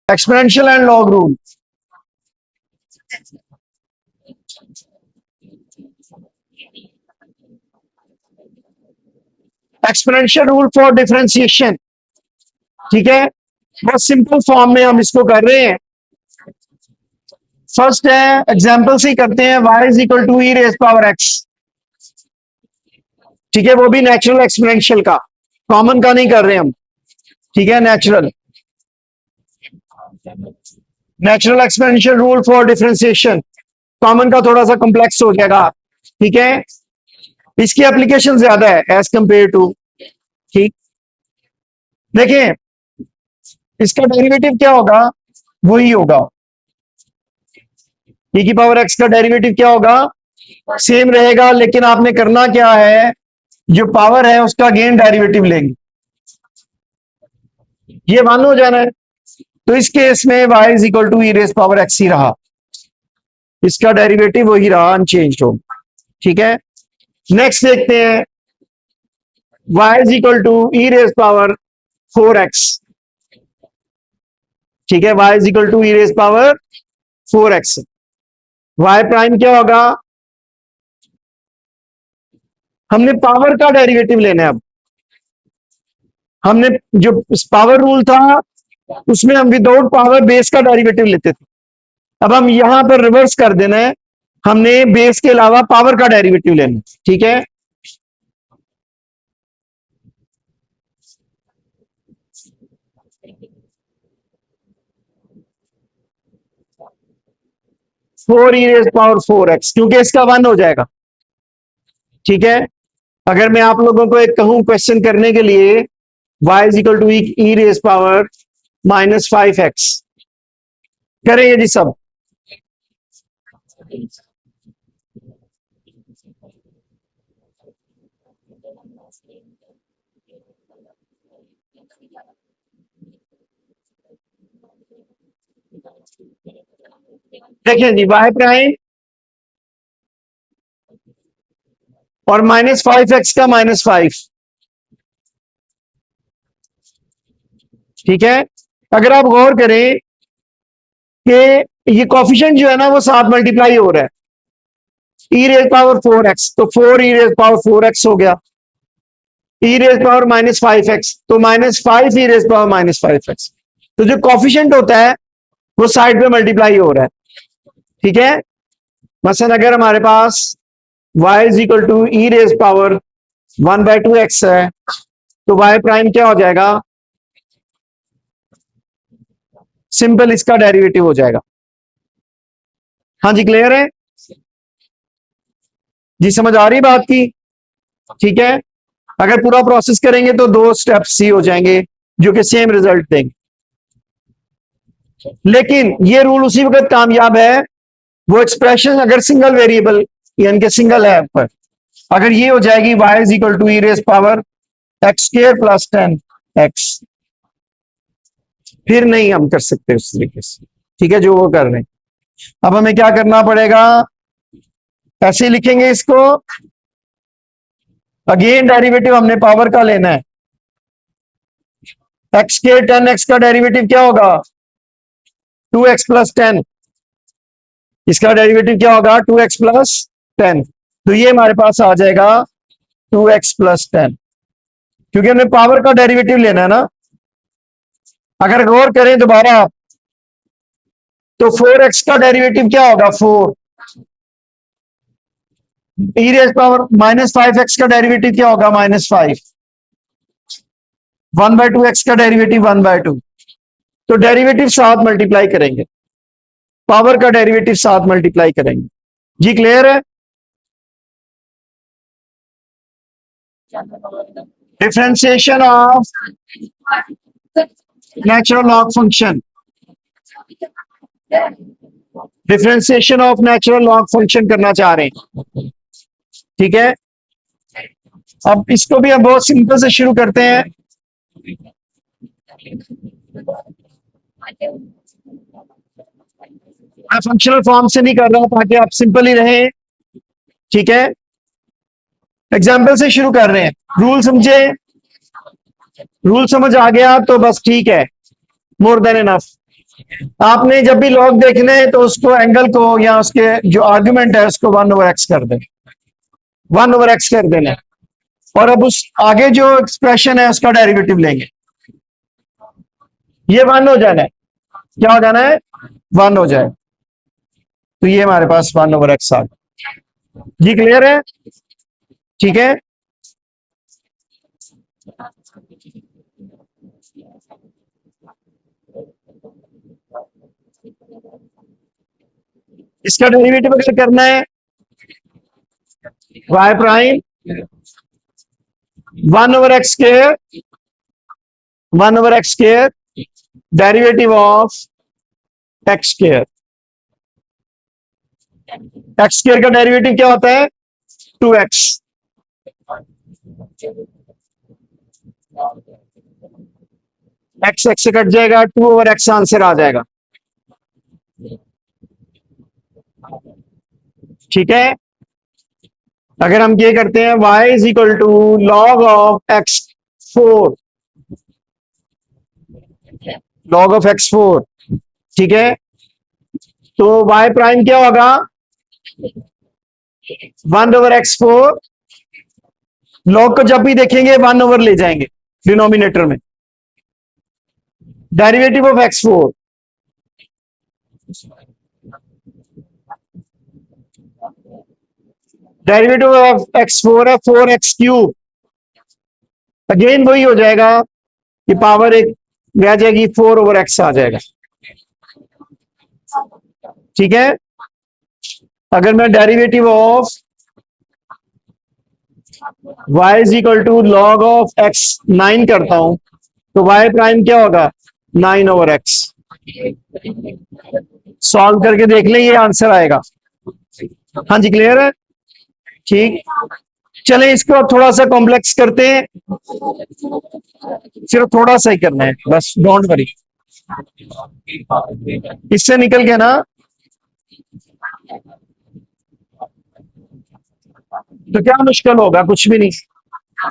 Exponential and log rule. Exponential rule for differentiation, ठीक है। बहुत सिंपल फॉर्म में हम इसको कर रहे हैं। फर्स्ट है एग्जाम्पल से ही करते हैं, y is equal to e raise power x, ठीक है। वो भी नेचुरल एक्सपोनेंशियल का, कॉमन का नहीं कर रहे हम, ठीक है। Natural natural exponential rule for differentiation, common का थोड़ा सा कॉम्प्लेक्स हो जाएगा, ठीक है। इसकी एप्लीकेशन ज्यादा है एज कंपेयर टू, ठीक। देखिए इसका डेरिवेटिव क्या होगा, वही होगा, e की पावर x का डेरिवेटिव क्या होगा, सेम रहेगा। लेकिन आपने करना क्या है, जो पावर है उसका गेन डेरिवेटिव लेंगे, ये वन हो जाना है। तो इस केस में y is equal to e raise power x ही रहा, इसका डेरिवेटिव वही रहा, अनचेंज हो, ठीक है। नेक्स्ट देखते हैं, y is equal to e raise power 4x, ठीक है। y is equal to e raise power 4x, y prime क्या होगा, हमने पावर का डेरिवेटिव लेना है। अब हमने जो पावर रूल था उसमें हम विदाउट पावर बेस का डेरिवेटिव लेते थे, अब हम यहां पर रिवर्स कर देना है, हमने बेस के अलावा पावर का डेरिवेटिव लेना, ठीक है। Four E raise power 4x, क्योंकि इसका वन हो जाएगा, ठीक है। अगर मैं आप लोगों को एक कहूं क्वेश्चन करने के लिए, y is equal to e raise power -5x, करेंगे जी सब। देखिए जी, y प्राइम और -5x का -5, ठीक है। अगर आप गौर करें कि ये कॉफिशिएंट जो है ना वो साथ मल्टीप्लाई हो रहा है, ई रेज पावर 4x तो 4 ई रेज पावर 4x हो गया, ई रेज पावर -5x तो -5 ई रेज पावर -5x। तो जो कॉफिशिएंट होता है वो साइड पे मल्टीप्लाई हो रहा है, ठीक है। मसलन अगर हमारे पास y is equal to e raise power 1/2x है, तो y प्राइम क्या हो जाएगा, सिंपल इसका डेरिवेटिव हो जाएगा। हाँ जी, क्लियर है जी, समझ आ रही बात की, ठीक है। अगर पूरा प्रोसेस करेंगे तो 2 स्टेप्स ही हो जाएंगे जो कि सेम रिजल्ट देंगे। लेकिन ये रूल उसी वक्त कामयाब है, वो एक्सप्रेशन अगर सिंगल वेरिएबल यानी कि सिंगल है पर, अगर ये हो जाएगी y is equal to e raise power x² + 10x, फिर नहीं हम कर सकते उस तरीके से, ठीक है, जो वो कर रहे हैं। अब हमें क्या करना पड़ेगा, ऐसे लिखेंगे इसको, अगेन डेरिवेटिव हमने पावर का लेना है, x² 10x का डेरिवेटिव क्या होगा, 2x + 10, इसका डेरिवेटिव क्या होगा, 2x + 10, तो ये हमारे पास आ जाएगा 2x + 10, क्योंकि हमें पावर का डेरिवेटिव लेना है ना। अगर गौर करें दोबारा आप, तो 4x का डेरिवेटिव क्या होगा, 4, ई रेज पावर -5x का डेरिवेटिव क्या होगा, -5, 1/2x का डेरिवेटिव 1/2, तो डेरिवेटिव साथ मल्टीप्लाई करेंगे, पावर का डेरिवेटिव साथ मल्टीप्लाई करेंगे जी, क्लियर है। Differentiation of natural log function, differentiation of natural log function करना चाह रहे हैं, ठीक है। अब इसको भी हम बहुत सिंपल से शुरू करते हैं, मैं फंक्शनल फॉर्म से नहीं कर रहा हूं ताकि आप सिंपल ही रहे, ठीक है। एग्जाम्पल से शुरू कर रहे हैं, रूल समझे, रूल समझ आ गया तो बस ठीक है, मोर देन इनफ। आपने जब भी लॉग देखने हैं तो उसको एंगल को या उसके जो आर्ग्यूमेंट है उसको 1/x कर दें, 1/x कर देना है। और अब उस आगे जो एक्सप्रेशन है उसका डेरिवेटिव लेंगे, ये 1 हो जाना है। क्या हो जाना है? 1 हो जाए। तो ये हमारे पास 1/x आ गया। जी क्लियर है? ठीक है। इसका डेरिवेटिव अगर करना है, y prime 1/x square, 1/x square, derivative of x square. x square का डेरिवेटिव क्या होता है? 2x। x से कट जाएगा, 2/x आंसर आ जाएगा। ठीक है। अगर हम ये करते हैं y is equal to log of x4, log of x4, ठीक है। तो y प्राइम क्या होगा? 1/x4। लॉग को जब भी देखेंगे 1 ओवर ले जाएंगे डिनोमिनेटर में। Derivative of x4, derivative of x4 है 4x3। अगेन वही हो जाएगा, ये पावर एक रह जाएगी, 4/x आ जाएगा। ठीक है। अगर मैं derivative of y is equal to log of x9 करता हूं तो y प्राइम क्या होगा? 9/x। सॉल्व करके देख लें, ये आंसर आएगा। हाँ जी, क्लियर है? ठीक। चलें इसको थोड़ा सा कॉम्प्लेक्स करते हैं, सिर्फ थोड़ा सा ही करना है बस, डोंट वरी। इससे निकल के ना तो क्या मुश्किल होगा? कुछ भी नहीं।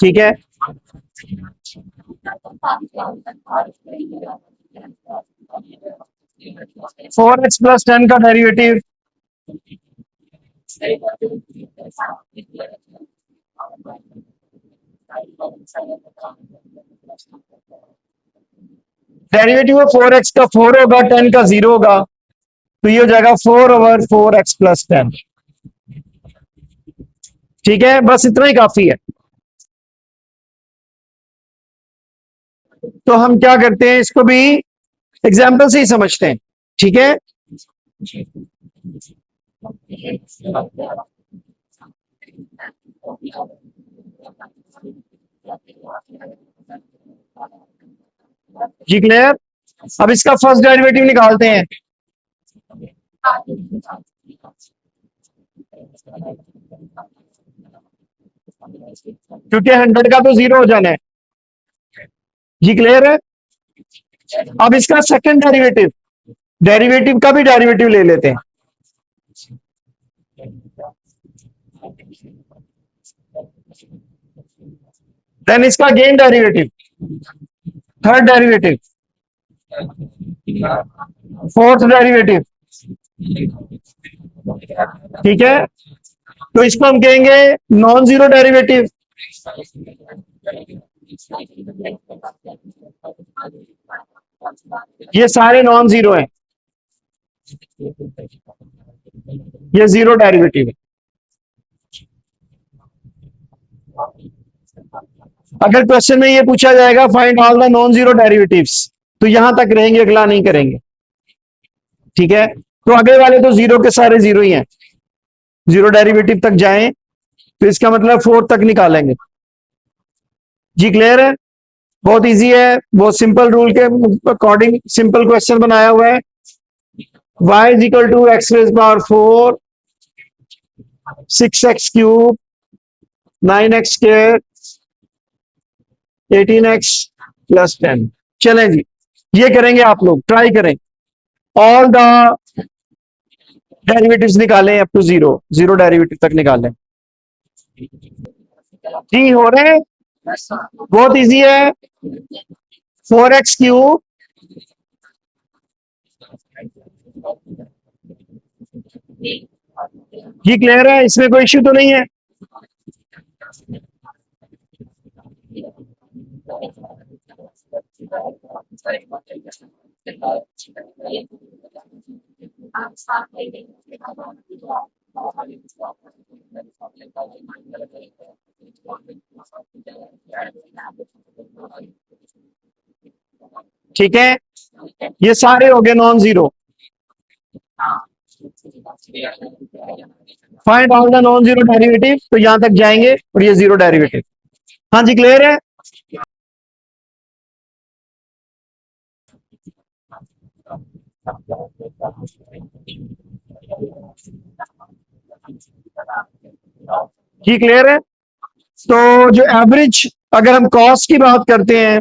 ठीक है। 4x+10 का डेरिवेटिव डेरिवेटिव ऑफ 4x का 4 होगा, 10 का 0 होगा, तो ये हो जाएगा 4/4x+10। ठीक है, बस इतना ही काफी है। तो हम क्या करते हैं, इसको भी एग्जाम्पल से ही समझते हैं। ठीक है। जी क्लियर। अब इसका फर्स्ट डेरिवेटिव निकालते हैं। क्योंकि 100 का तो 0 हो जाना है। जी क्लियर है। अब इसका सेकंड डेरिवेटिव, डेरिवेटिव का भी डेरिवेटिव ले लेते हैं। देन इसका again derivative, third derivative, fourth derivative. ठीक है। तो इसको हम कहेंगे नॉन जीरो डेरिवेटिव। ये सारे नॉन जीरो हैं, ये जीरो डेरिवेटिव है। अगर क्वेश्चन में ये पूछा जाएगा find all the non zero derivatives, तो यहां तक रहेंगे, अगला नहीं करेंगे। ठीक है। तो आगे वाले तो जीरो के सारे जीरो ही हैं, जीरो डेरिवेटिव तक जाएं तो इसका मतलब फोर तक निकालेंगे। जी क्लियर है। बहुत इजी है, बहुत सिंपल रूल के अकॉर्डिंग सिंपल क्वेश्चन बनाया हुआ है। y is equal to x⁴, 6x3, 9x², 18x+10। चलें जी, ये करेंगे, आप लोग ट्राई करें, ऑल द डेरिवेटिव्स निकालें up to zero, zero derivative तक निकालें। जी हो रहे हैं, बहुत इजी है। 4x3 ये क्लियर है, इसमें कोई इश्यू तो नहीं है? ठीक है, ये सारे हो गए non zero. Find out the non zero derivative, तो यहां तक जाएंगे और ये जीरो डेरिवेटिव। हाँ जी, क्लियर है? जी क्लियर है। तो जो एवरेज, अगर हम कॉस्ट की बात करते हैं,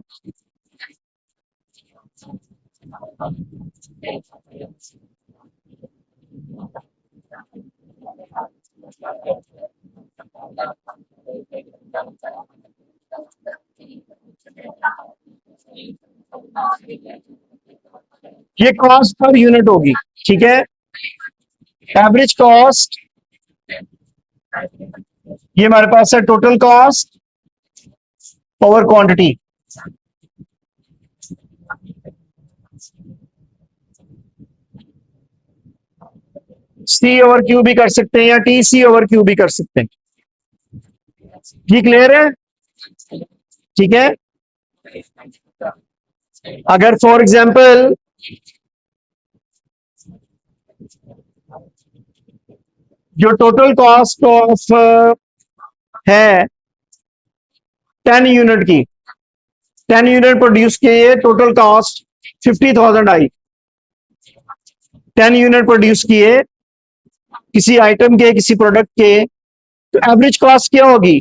ये कॉस्ट पर यूनिट होगी। ठीक है, एवरेज कॉस्ट, ये हमारे पास है टोटल कॉस्ट ओवर क्वांटिटी। सी ओवर क्यू भी कर सकते हैं या टी सी ओवर क्यू भी कर सकते हैं। ये क्लियर है? ठीक है, अगर फॉर एग्जांपल जो टोटल कॉस्ट ऑफ है 10 यूनिट की, 10 यूनिट प्रोड्यूस किए, टोटल कॉस्ट 50,000 आई। 10 यूनिट प्रोड्यूस किए किसी आइटम के, किसी प्रोडक्ट के, तो एवरेज कॉस्ट क्या होगी?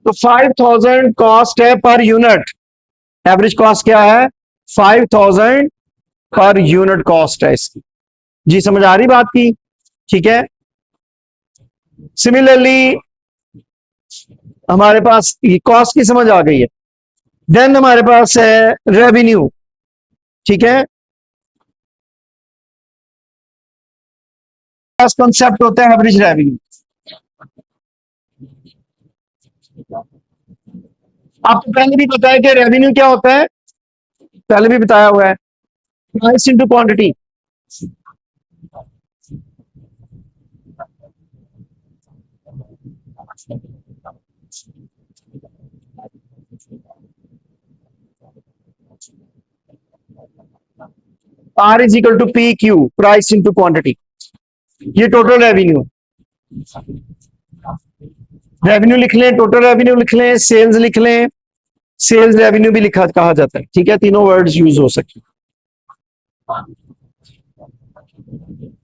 तो 5,000 कॉस्ट है पर यूनिट। एवरेज कॉस्ट क्या है? 5,000 पर यूनिट कॉस्ट है इसकी। जी समझ आ रही बात की? ठीक है, सिमिलरली हमारे पास ये कॉस्ट की समझ आ गई है। देन हमारे पास है रेवेन्यू। ठीक है, कॉन्सेप्ट होता है एवरेज रेवेन्यू। आपको पहले भी पता है कि रेवेन्यू क्या होता है, पहले भी बताया हुआ है, price into quantity. R is equal to P Q, price into quantity. ये टोटल रेवेन्यू, रेवेन्यू लिख लें, टोटल रेवेन्यू लिख लें, सेल्स लिख लें, सेल्स रेवेन्यू भी लिखा कहा जाता है। ठीक है, तीनों वर्ड्स यूज हो सकते हैं।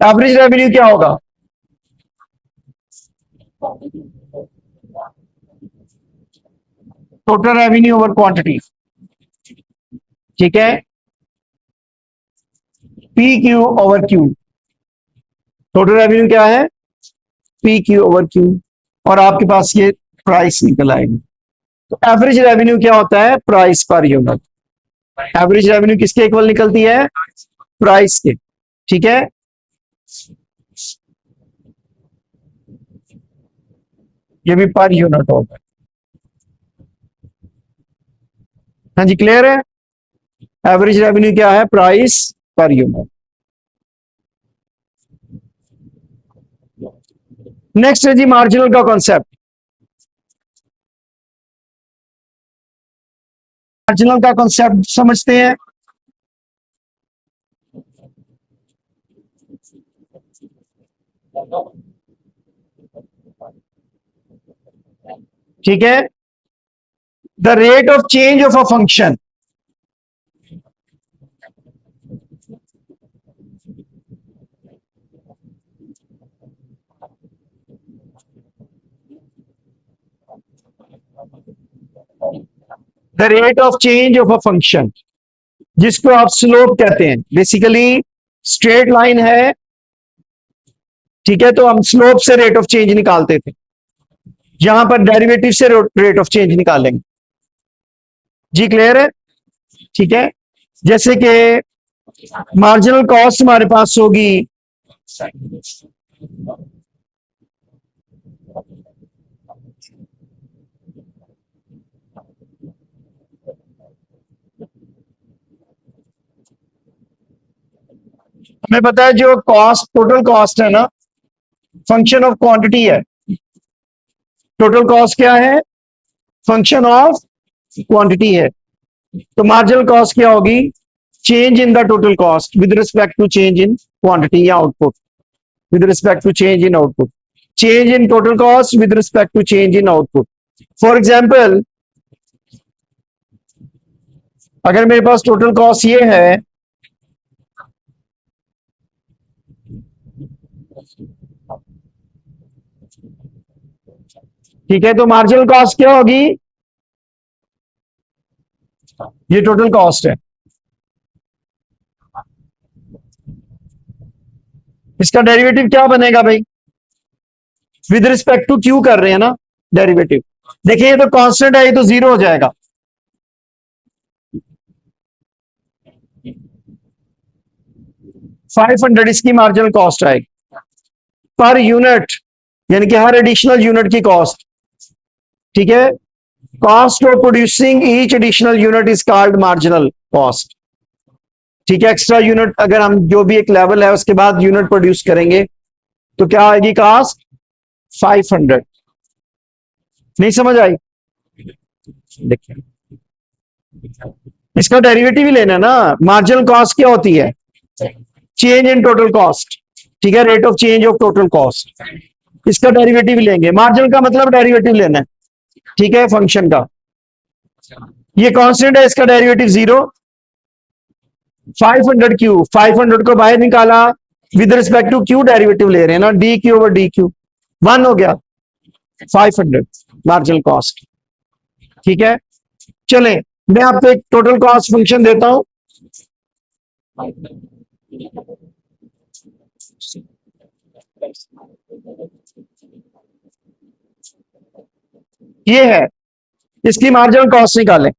एवरेज रेवेन्यू क्या होगा? Total revenue over quantity. ठीक है, P Q over Q. Total revenue क्या है? P Q over Q. और आपके पास ये प्राइस निकल आएगी। तो एवरेज रेवेन्यू क्या होता है? Price per unit. Average revenue किसके इक्वल निकलती है? प्राइस के। ठीक है, ये भी पर यूनिट होगा। हाँ जी, क्लियर है? एवरेज रेवेन्यू क्या है? Price per unit. नेक्स्ट है जी मार्जिनल का कॉन्सेप्ट। मार्जिनल का कॉन्सेप्ट समझते हैं। ठीक है, the rate of change of a function, the rate of change of a function, जिसको आप स्लोप कहते हैं। बेसिकली स्ट्रेट लाइन है, ठीक है, तो हम स्लोप से रेट ऑफ चेंज निकालते थे। यहां पर डेरिवेटिव से रेट ऑफ चेंज निकालेंगे। जी क्लियर है? ठीक है, जैसे कि मार्जिनल कॉस्ट हमारे पास होगी हमें पता है जो कॉस्ट टोटल कॉस्ट है ना, फंक्शन ऑफ क्वांटिटी है। टोटल कॉस्ट क्या है? फंक्शन ऑफ क्वांटिटी है। तो मार्जिनल कॉस्ट क्या होगी? Change in the total cost with respect to change in quantity या output, with respect to change in output, change in total cost with respect to change in output. For example, अगर मेरे पास total cost ये है, ठीक है, तो marginal cost क्या होगी? ये टोटल कॉस्ट है। इसका डेरिवेटिव क्या बनेगा भाई? विद रिस्पेक्ट टू क्यू कर रहे हैं ना डेरिवेटिव। देखिए ये तो कांस्टेंट है, ये तो जीरो हो जाएगा। $500 इसकी मार्जिनल कॉस्ट आएगी पर यूनिट, यानी कि हर एडिशनल यूनिट की कॉस्ट। ठीक है, cost of producing each additional unit is called marginal cost. ठीक है, एक्स्ट्रा यूनिट अगर हम जो भी एक लेवल है उसके बाद यूनिट प्रोड्यूस करेंगे तो क्या आएगी कॉस्ट? 500। नहीं समझ आई? देखिए इसका डेरिवेटिव ही लेना ना। मार्जिनल कॉस्ट क्या होती है? Change in total cost. ठीक है, rate of change of total cost, इसका डेरिवेटिव लेंगे। मार्जिन का मतलब डेरिवेटिव लेना है। ठीक है, फंक्शन का ये कांस्टेंट है, इसका डेरिवेटिव जीरो। 500 क्यू, 500 को बाहर निकाला, with respect to Q derivative ले रहे हैं ना, D Q over D Q, 1 हो गया 500 मार्जिनल कॉस्ट। ठीक है, चले मैं आपको एक टोटल कॉस्ट फंक्शन देता हूं। ये है, इसकी मार्जिनल कॉस्ट निकालें।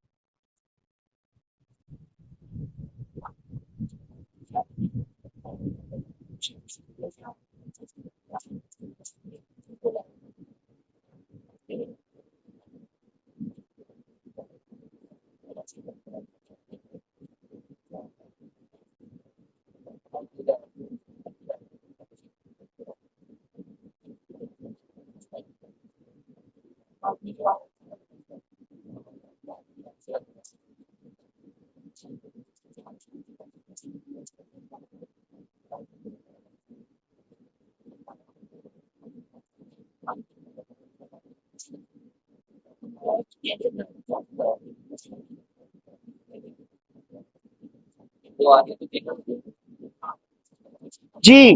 जी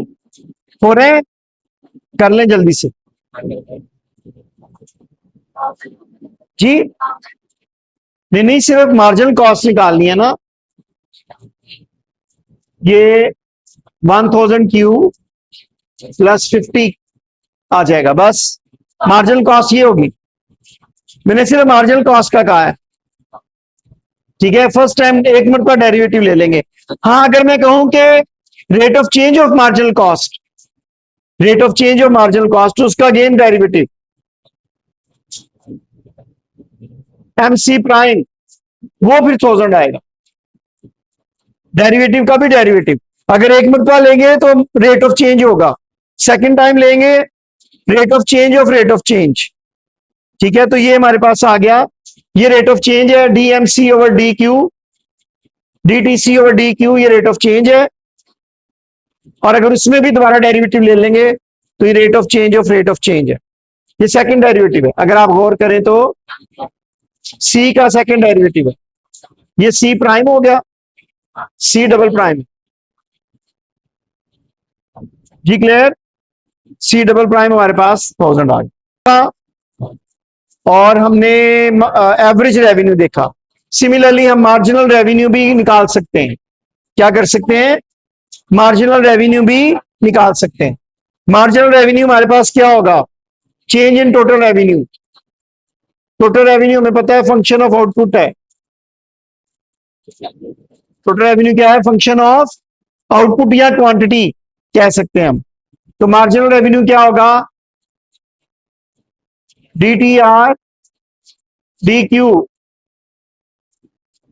हो रहे हैं, कर लें जल्दी से। जी नहीं नहीं, सिर्फ मार्जिनल कॉस्ट निकालनी है ना। ये 1000 क्यू प्लस 50 आ जाएगा, बस मार्जिनल कॉस्ट ये होगी। मैंने सिर्फ मार्जिनल कॉस्ट का कहा है। ठीक है, फर्स्ट टाइम एक मिनट का डेरिवेटिव ले लेंगे। हाँ, अगर मैं कहूं कि rate of change of marginal cost, rate of change of marginal cost, उसका अगेन डेरिवेटिव एमसी प्राइम, वो फिर 1000 आएगा। डेरिवेटिव का भी डेरिवेटिव, अगर एक मरतबा लेंगे तो रेट ऑफ चेंज होगा, सेकंड टाइम लेंगे रेट ऑफ चेंज। ठीक है, तो ये हमारे पास आ गया, ये रेट ऑफ चेंज है, DMC over D Q, DTC over D Q, ये रेट ऑफ चेंज है। और अगर उसमें भी दोबारा डेरिवेटिव ले लेंगे तो ये रेट ऑफ चेंज है। ये सेकंड डेरिवेटिव है, अगर आप गौर करें तो सी का सेकंड डेरिवेटिव है। ये सी प्राइम हो गया, सी डबल प्राइम। जी क्लियर? सी डबल प्राइम हमारे पास 1000 आ गया। और हमने एवरेज रेवेन्यू देखा। सिमिलरली हम मार्जिनल रेवेन्यू भी निकाल सकते हैं। क्या कर सकते हैं? मार्जिनल रेवेन्यू भी निकाल सकते हैं। मार्जिनल रेवेन्यू हमारे पास क्या होगा? Change in total revenue total revenue हमें पता है फंक्शन ऑफ आउटपुट है। टोटल रेवेन्यू क्या है? फंक्शन ऑफ आउटपुट या क्वांटिटी कह सकते हैं हम। तो मार्जिनल रेवेन्यू क्या होगा? D T R D Q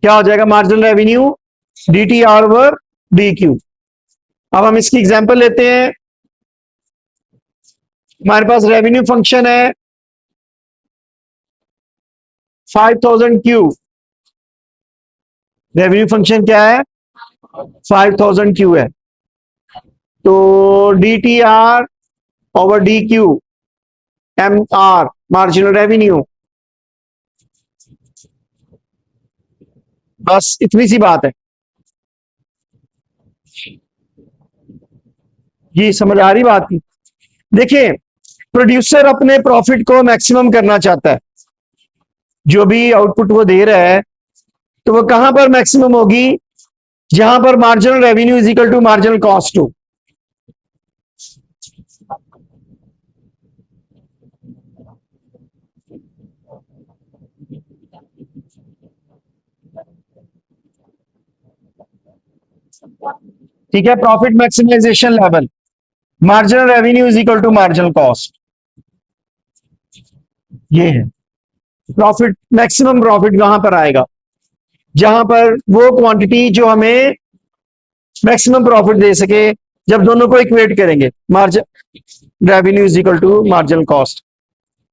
क्या हो जाएगा? Marginal revenue D T R over D Q. अब हम इसकी एग्जांपल लेते हैं। हमारे पास रेवेन्यू फंक्शन है 5000 क्यू। रेवेन्यू फंक्शन क्या है? 5000 क्यू है। तो D T R over D Q M R marginal revenue, बस इतनी सी बात है। जी समझ आ रही बात की? देखिए, प्रोड्यूसर अपने प्रॉफिट को मैक्सिमम करना चाहता है। जो भी आउटपुट वो दे रहा है तो वो कहां पर मैक्सिमम होगी? जहां पर marginal revenue is equal to marginal cost हो। ठीक है, profit maximisation level, marginal revenue is equal to marginal cost, ये है। प्रॉफिट मैक्सिमम प्रॉफिट वहां पर आएगा जहां पर वो क्वांटिटी जो हमें मैक्सिमम प्रॉफिट दे सके, जब दोनों को इक्वेट करेंगे, margin revenue is equal to marginal cost.